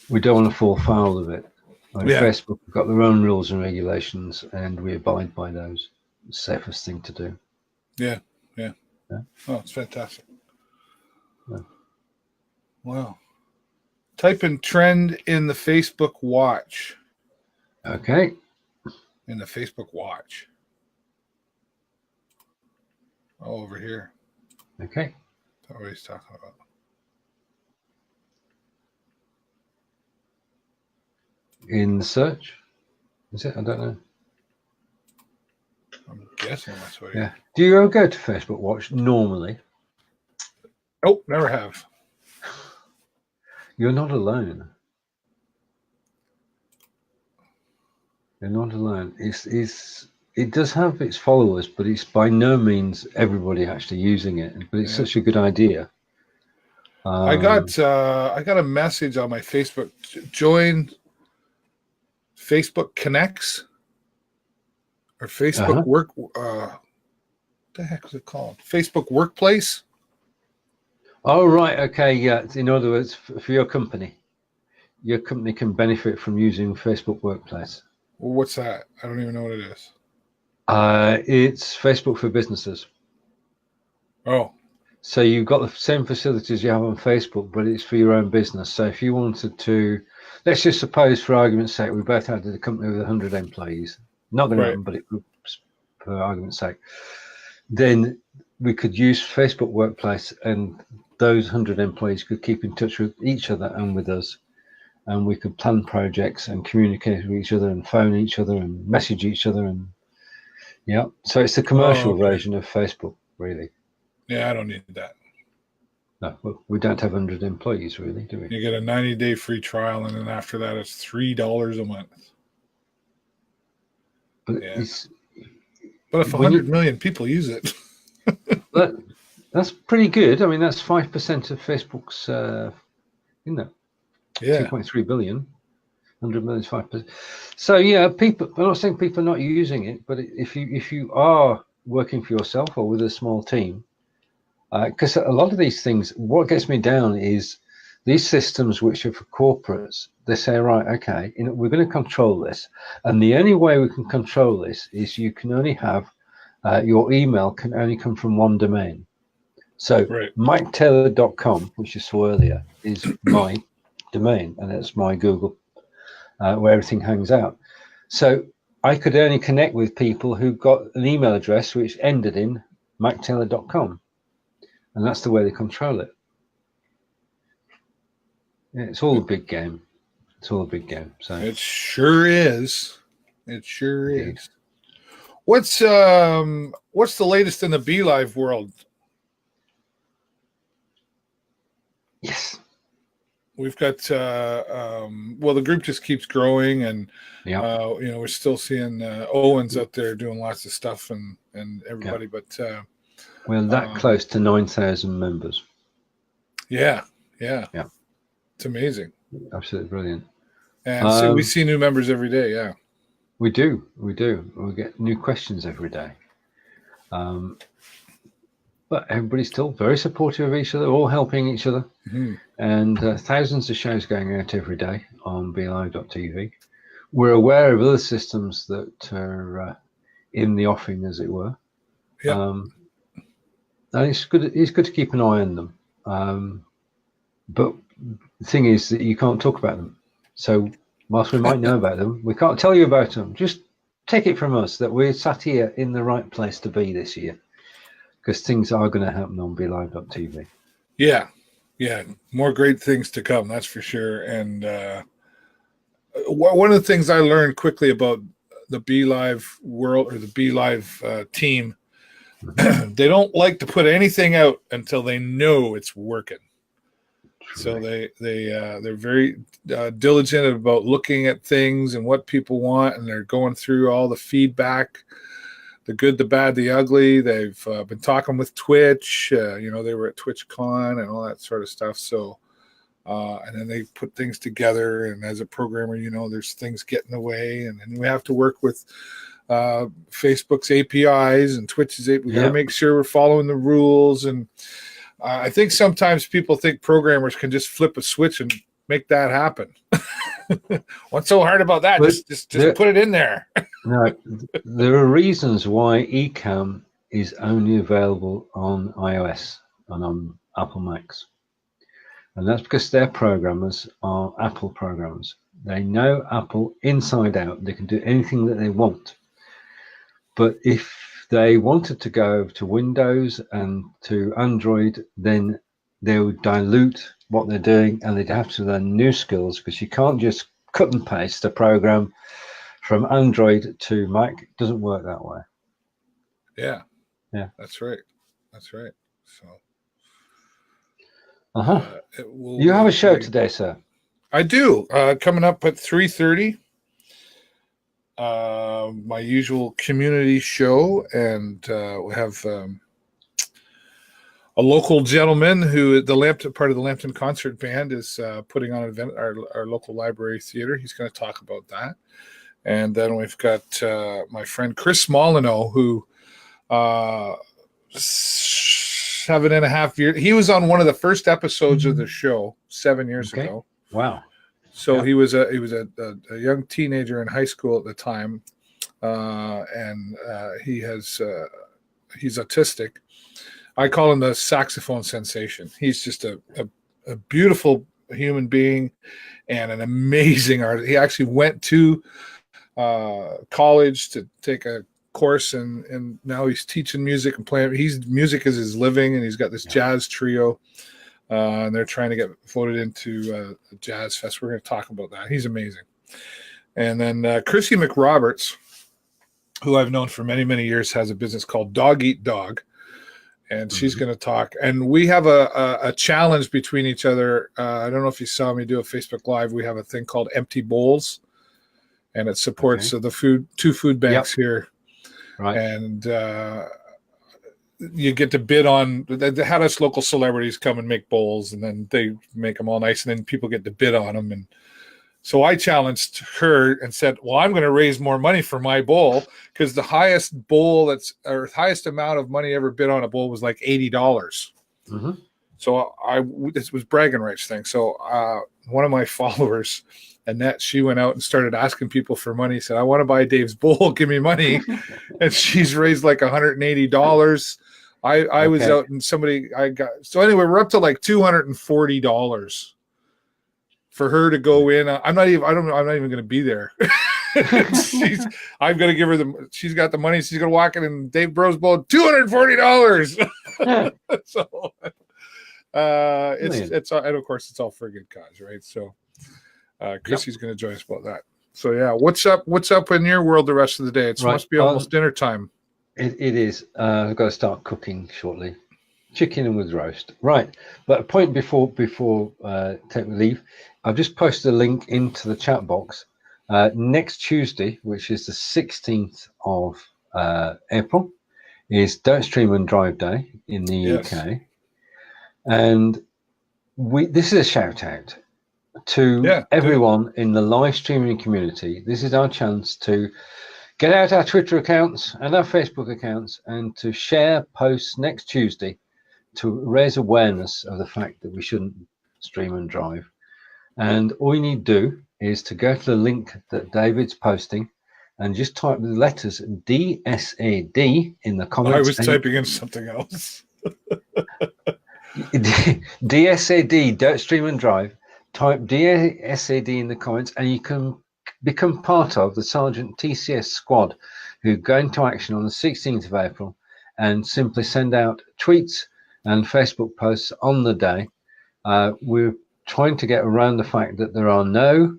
we don't want to fall foul of it. Facebook have got their own rules and regulations, and we abide by those. The safest thing to do. Yeah. Oh, it's fantastic. Yeah. Wow. Type in trend in the Facebook watch. Okay. In the Facebook watch. Oh, over here. Okay. That's what he's talking about. In the search? Is it? I don't know. I'm guessing that's what. Yeah. Do you ever go to Facebook Watch normally? Nope, never have. You're not alone. You're not alone. It does have its followers, but it's by no means everybody actually using it. But it's such a good idea. I got a message on my Facebook. Join Facebook Connects or Facebook Work. What the heck is it called? Facebook Workplace. Oh, right. Okay. Yeah. In other words, for your company can benefit from using Facebook Workplace. Well, what's that? I don't even know what it is. It's Facebook for businesses. Oh. So you've got the same facilities you have on Facebook, but it's for your own business. So if you wanted to let's just suppose, for argument's sake, we both had a company with 100 employees. Not going to happen, but for argument's sake, then we could use Facebook Workplace, and those 100 employees could keep in touch with each other and with us, and we could plan projects and communicate with each other and phone each other and message each other, and so it's the commercial version of Facebook, really. Yeah, I don't need that. No, we don't have 100 employees, really, do we? You get a 90-day free trial, and then after that, it's $3 a month. But but if 100 million people use it, that's pretty good. I mean, that's 5% of Facebook's, 2.3 billion. 100 million is 5%. So people. I'm not saying people are not using it, but if you are working for yourself or with a small team, because a lot of these things, what gets me down is these systems which are for corporates. They say, right, okay, we're going to control this, and the only way we can control this is you can only have your email can only come from one domain. So MikeTaylor.com, which you saw earlier, is my domain, and it's my Google, where everything hangs out. So I could only connect with people who got an email address which ended in MikeTaylor.com, and that's the way they control it. Yeah, it's all a big game. It's all a big game. So it sure is. It sure is. What's the latest in the BeLive world? Yes. We've got the group just keeps growing, and we're still seeing Owen's out there doing lots of stuff and everybody, but we're that close to 9,000 members. Yeah. It's amazing. Absolutely brilliant. And so we see new members every day. Yeah, we do. We get new questions every day. But everybody's still very supportive of each other, all helping each other. Mm-hmm. And thousands of shows going out every day on BeLive.tv. We're aware of other systems that are in the offing, as it were. Yeah. And it's good to keep an eye on them. But the thing is that you can't talk about them. So whilst we might know about them, we can't tell you about them. Just take it from us that we're sat here in the right place to be this year, because things are going to happen on BeLive.tv. Yeah. More great things to come, that's for sure. And one of the things I learned quickly about the BeLive world, or the BeLive team, they don't like to put anything out until they know it's working. So they're very diligent about looking at things and what people want, and they're going through all the feedback, the good, the bad, the ugly. They've been talking with Twitch. They were at TwitchCon and all that sort of stuff. So, and then they put things together. And as a programmer, there's things get in the way, and then we have to work with Facebook's APIs and Twitch's APIs. We got to make sure we're following the rules. And I think sometimes people think programmers can just flip a switch and make that happen. What's so hard about that? Just put it in there. No, there are reasons why Ecamm is only available on iOS and on Apple Macs. And that's because their programmers are Apple programmers. They know Apple inside out. They can do anything that they want. But if they wanted to go to Windows and to Android, then they would dilute what they're doing, and they'd have to learn new skills, because you can't just cut and paste a program from Android to Mac. It doesn't work that way. Yeah. That's right. So you have a show today, sir? I do. Coming up at 3:30. My usual community show, and we have a local gentleman who part of the Lambton Concert Band is putting on an event at our local library theater. He's going to talk about that. And then we've got my friend Chris Molyneux, who 7.5 years. He was on one of the first episodes of the show 7 years ago. Wow. So he was a young teenager in high school at the time, and he's autistic. I call him the saxophone sensation. He's just a beautiful human being and an amazing artist. He actually went to college to take a course, and now he's teaching music and playing. Music is his living, and he's got this jazz trio, and they're trying to get voted into a jazz fest. We're going to talk about that. He's amazing. And then Chrissy McRoberts, who I've known for many, many years, has a business called Dog Eat Dog. And she's going to talk. And we have a challenge between each other. I don't know if you saw me do a Facebook Live. We have a thing called Empty Bowls, and it supports the two food banks here. Right. And you get to bid on. They had us local celebrities come and make bowls, and then they make them all nice, and then people get to bid on them. And so I challenged her and said, well, I'm going to raise more money for my bowl, because the highest highest amount of money ever bid on a bowl was like $80. Mm-hmm. So this was bragging rights thing. So one of my followers, Annette, she went out and started asking people for money. Said, I want to buy Dave's bowl. Give me money. And she's raised like $180. I was out, and so anyway, we're up to like $240. For her to go in, I'm not even going to be there. I'm going to give her she's got the money. She's going to walk in and Dave Burrows Bowl, $240. So it's and of course it's all for a good cause, right? So Chrissy's going to join us about that. So yeah, what's up in your world the rest of the day? It must be almost dinner time. It is. I've got to start cooking shortly. Chicken and with roast. Right. But a point before take leave, I've just posted a link into the chat box. Next Tuesday, which is the 16th of April, is Don't Stream and Drive Day in the UK. And this is a shout out to everyone in the live streaming community. This is our chance to get out our Twitter accounts and our Facebook accounts and to share posts next Tuesday to raise awareness of the fact that we shouldn't stream and drive. And all you need to do is to go to the link that David's posting and just type the letters DSAD in the comments. I was typing in something else. DSAD, Don't Stream and Drive. Type DSAD in the comments and you can become part of the Sergeant TCS squad who go into action on the 16th of April and simply send out tweets and Facebook posts on the day. We're trying to get around the fact that there are no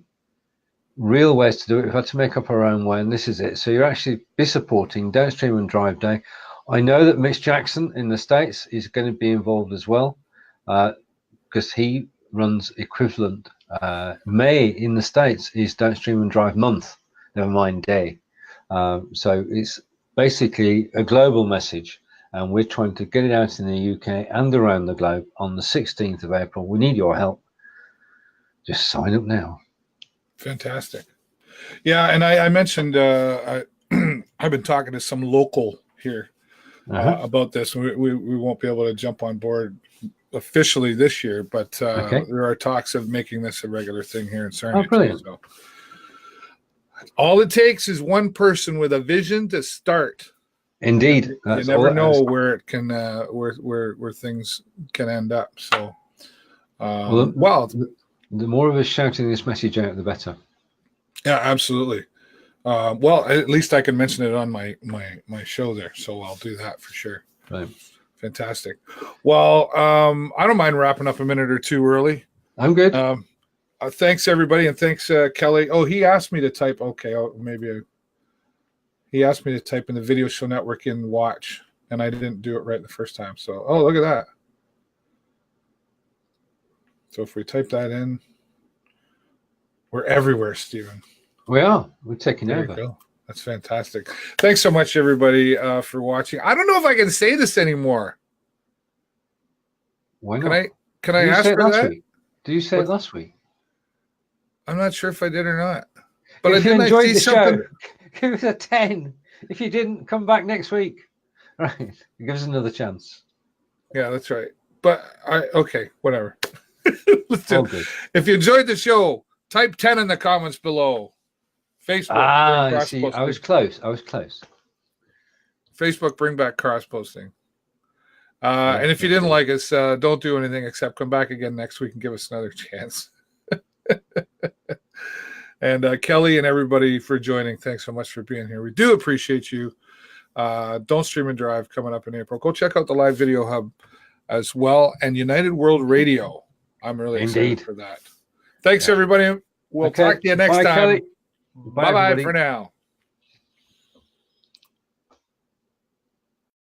real ways to do it. We've had to make up our own way, and this is it. So you're actually be supporting Don't Stream and Drive Day. I know that Mitch Jackson in the States is going to be involved as well, because he runs equivalent. May in the States is Don't Stream and Drive Month, never mind day. So it's basically a global message. And we're trying to get it out in the UK and around the globe on the 16th of April. We need your help. Just sign up now. Fantastic. Yeah, and I mentioned I've been talking to some local here about this. We won't be able to jump on board officially this year, but there are talks of making this a regular thing here in Sarnia. Oh, brilliant. So all it takes is one person with a vision to start. Indeed, you never know where it can where things can end up. So, the more of us shouting this message out, the better. Yeah, absolutely. Well, at least I can mention it on my show there, so I'll do that for sure. Right. Fantastic. Well, I don't mind wrapping up a minute or two early. I'm good. Thanks everybody, and thanks Kelly. Oh, he asked me to type. Okay, he asked me to type in the Video Show Network in watch, and I didn't do it right the first time. So, look at that. So if we type that in, we're everywhere, Stephen. We are. We're taking there over. You go. That's fantastic. Thanks so much, everybody, for watching. I don't know if I can say this anymore. Why not? Can I ask for that? Did you say it last week? I'm not sure if I did or not. But if you enjoyed the show, give us a 10. If you didn't, come back next week. Right. Give us another chance. Yeah, that's right. But okay, whatever. Let's do it. If you enjoyed the show, type 10 in the comments below. Facebook. See, I was close. Facebook, bring back cross posting. And if you didn't like us, don't do anything except come back again next week and give us another chance. And Kelly and everybody for joining, thanks so much for being here. We do appreciate you. Don't Stream and Drive coming up in April. Go check out the Live Video Hub as well, and United World Radio. I'm really excited for that. Thanks, everybody. We'll talk to you next time. Bye, Bye-bye for now.